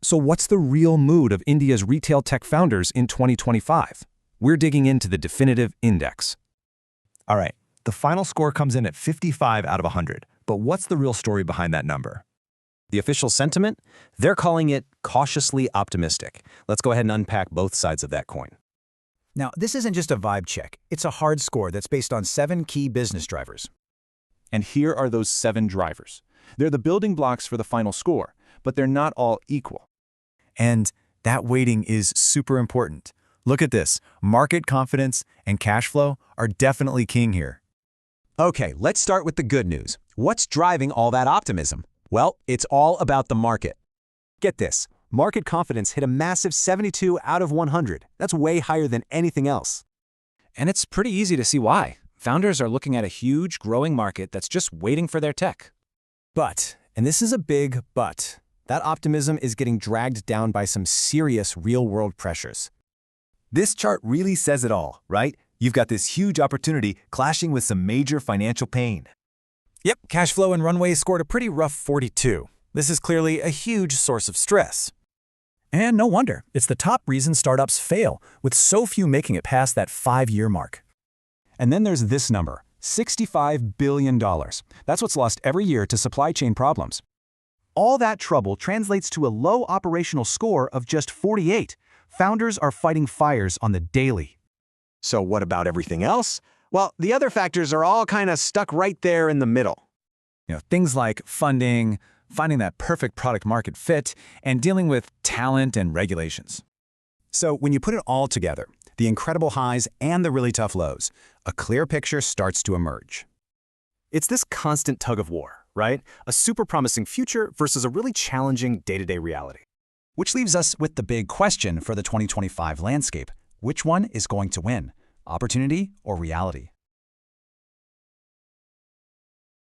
So what's the real mood of India's retail tech founders in 2025? We're digging into the definitive index. All right, the final score comes in at 55 out of 100. But what's the real story behind that number? The official sentiment? They're calling it cautiously optimistic. Let's go ahead and unpack both sides of that coin. Now, this isn't just a vibe check. It's a hard score that's based on 7 key business drivers. And here are those 7 drivers. They're the building blocks for the final score, but they're not all equal. And that weighting is super important. Look at this. Market confidence and cash flow are definitely king here. Okay, let's start with the good news. What's driving all that optimism? Well, it's all about the market. Get this. Market confidence hit a massive 72 out of 100. That's way higher than anything else. And it's pretty easy to see why. Founders are looking at a huge, growing market that's just waiting for their tech. But, and this is a big but, that optimism is getting dragged down by some serious real-world pressures. This chart really says it all, right? You've got this huge opportunity clashing with some major financial pain. Yep, cash flow and runway scored a pretty rough 42. This is clearly a huge source of stress. And no wonder, it's the top reason startups fail, with so few making it past that 5-year mark. And then there's this number, $65 billion. That's what's lost every year to supply chain problems. All that trouble translates to a low operational score of just 48. Founders are fighting fires on the daily. So what about everything else? Well, the other factors are all kind of stuck right there in the middle. Things like funding, finding that perfect product market fit, and dealing with talent and regulations. So when you put it all together, the incredible highs and the really tough lows, a clear picture starts to emerge. It's this constant tug of war, right? A super promising future versus a really challenging day-to-day reality. Which leaves us with the big question for the 2025 landscape. Which one is going to win? Opportunity or reality?